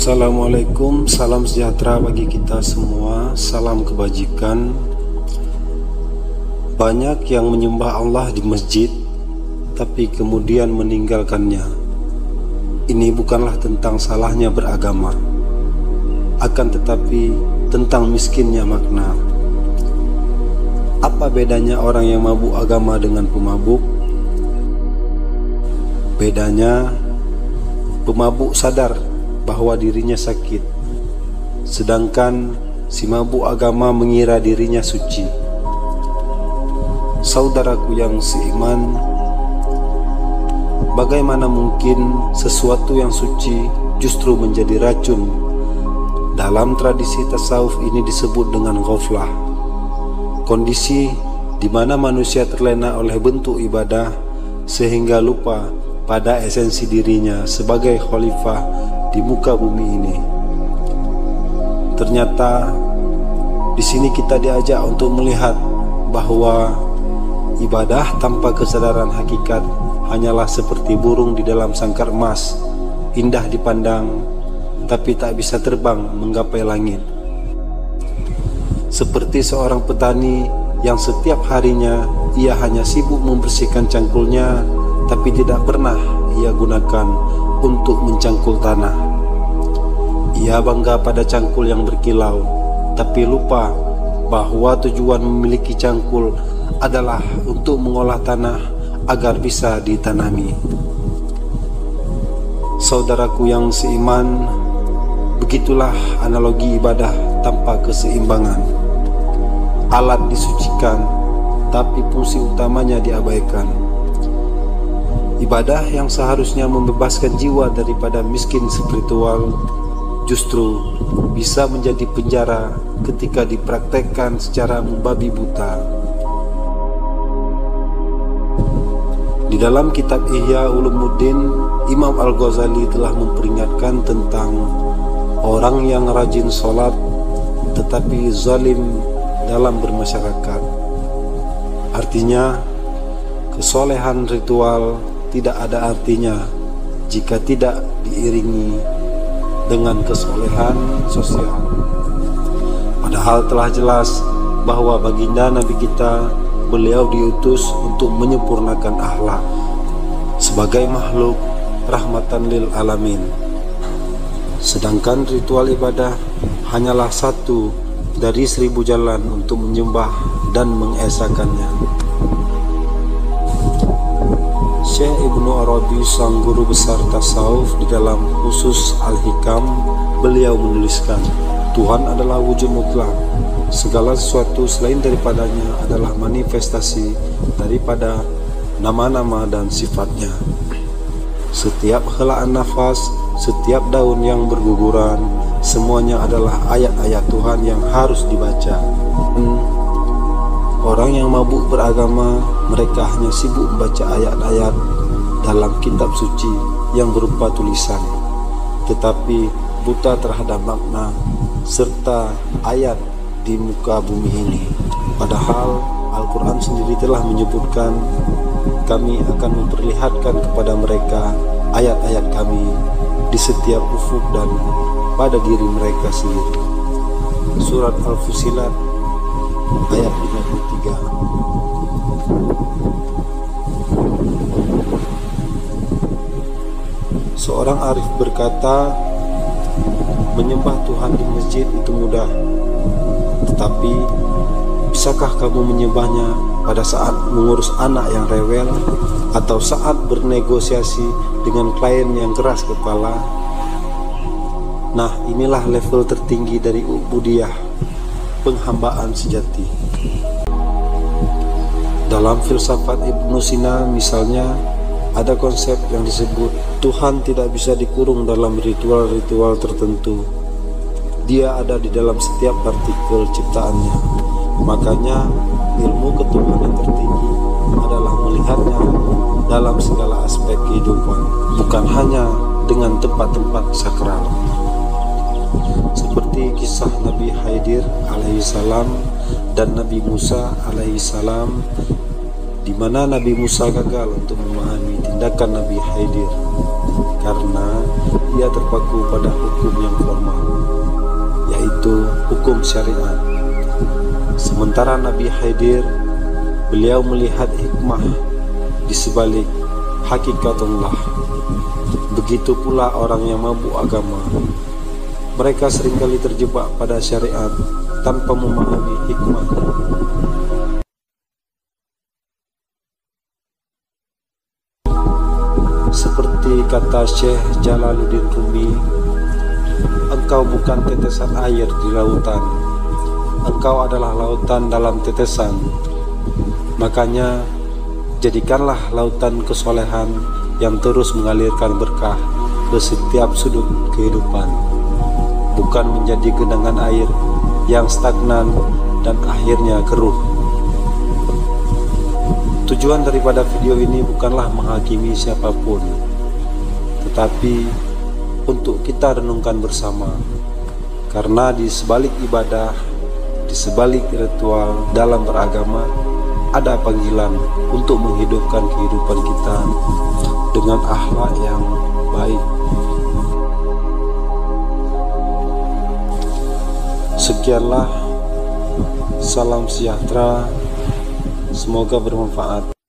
Assalamualaikum, salam sejahtera bagi kita semua, salam kebajikan. Banyak yang menyembah Allah di masjid, tapi kemudian meninggalkannya. Ini bukanlah tentang salahnya beragama, akan tetapi tentang miskinnya makna. Apa bedanya orang yang mabuk agama dengan pemabuk? Bedanya, pemabuk sadar bahwa dirinya sakit, sedangkan si mabuk agama mengira dirinya suci. Saudaraku yang seiman, bagaimana mungkin sesuatu yang suci justru menjadi racun? Dalam tradisi tasawuf ini disebut dengan ghaflah, kondisi di mana manusia terlena oleh bentuk ibadah sehingga lupa pada esensi dirinya sebagai khalifah di muka bumi ini. Ternyata di sini kita diajak untuk melihat bahwa ibadah tanpa kesadaran hakikat hanyalah seperti burung di dalam sangkar emas, indah dipandang tapi tak bisa terbang menggapai langit. Seperti seorang petani yang setiap harinya ia hanya sibuk membersihkan cangkulnya, tapi tidak pernah ia gunakan untuk mencangkul tanah. Ia bangga pada cangkul yang berkilau, tapi lupa bahwa tujuan memiliki cangkul adalah untuk mengolah tanah agar bisa ditanami. Saudaraku yang seiman, begitulah analogi ibadah tanpa keseimbangan. Alat disucikan, tapi fungsi utamanya diabaikan. Ibadah yang seharusnya membebaskan jiwa daripada miskin spiritual justru bisa menjadi penjara ketika dipraktekkan secara membabi buta. Di dalam kitab Ihya Ulumuddin, Imam Al-Ghazali telah memperingatkan tentang orang yang rajin sholat tetapi zalim dalam bermasyarakat. Artinya, kesolehan ritual tidak ada artinya jika tidak diiringi dengan kesolehan sosial. Padahal telah jelas bahwa baginda Nabi kita, beliau diutus untuk menyempurnakan akhlak sebagai makhluk rahmatan lil alamin. Sedangkan ritual ibadah hanyalah satu dari 1000 jalan untuk menyembah dan mengesakannya. Syekh Ibnu Arabi, sang guru besar tasawuf, di dalam Khusus Al-Hikam, beliau menuliskan, Tuhan adalah wujud mutlak. Segala sesuatu selain daripadanya adalah manifestasi daripada nama-nama dan sifatnya. Setiap helaan nafas, setiap daun yang berguguran, semuanya adalah ayat-ayat Tuhan yang harus dibaca. Orang yang mabuk beragama, mereka hanya sibuk membaca ayat-ayat dalam kitab suci yang berupa tulisan, tetapi buta terhadap makna serta ayat di muka bumi ini. Padahal Al-Quran sendiri telah menyebutkan, kami akan memperlihatkan kepada mereka ayat-ayat kami di setiap ufuk dan pada diri mereka sendiri. Surat Al-Fusilat ayat 53. Seorang arif berkata, menyembah Tuhan di masjid itu mudah, tetapi bisakah kamu menyembahnya pada saat mengurus anak yang rewel atau saat bernegosiasi dengan klien yang keras kepala? Nah, inilah level tertinggi dari ubudiyah, penghambaan sejati. Dalam filsafat Ibnu Sina misalnya, ada konsep yang disebut Tuhan tidak bisa dikurung dalam ritual-ritual tertentu. Dia ada di dalam setiap partikel ciptaannya. Makanya ilmu ketuhanan tertinggi adalah melihatnya dalam segala aspek kehidupan, bukan hanya dengan tempat-tempat sakral. Seperti kisah Nabi Khidir alaihissalam dan Nabi Musa alaihissalam, di mana Nabi Musa gagal untuk memahami tindakan Nabi Khidir. karena ia terpaku pada hukum yang formal, yaitu hukum syariat. Sementara Nabi Khidir, beliau melihat hikmah di sebalik hakikatullah. Begitu pula orang yang mabuk agama. Mereka seringkali terjebak pada syariat tanpa memahami hikmahnya. Seperti kata Syekh Jalaluddin Rumi, engkau bukan tetesan air di lautan, engkau adalah lautan dalam tetesan. Makanya jadikanlah lautan kesolehan yang terus mengalirkan berkah ke setiap sudut kehidupan, bukan menjadi genangan air yang stagnan dan akhirnya keruh. Tujuan daripada video ini bukanlah menghakimi siapapun, tetapi untuk kita renungkan bersama. Karena di sebalik ibadah, di sebalik ritual dalam beragama, ada panggilan untuk menghidupkan kehidupan kita dengan akhlak yang baik. Sekianlah, salam sejahtera, semoga bermanfaat.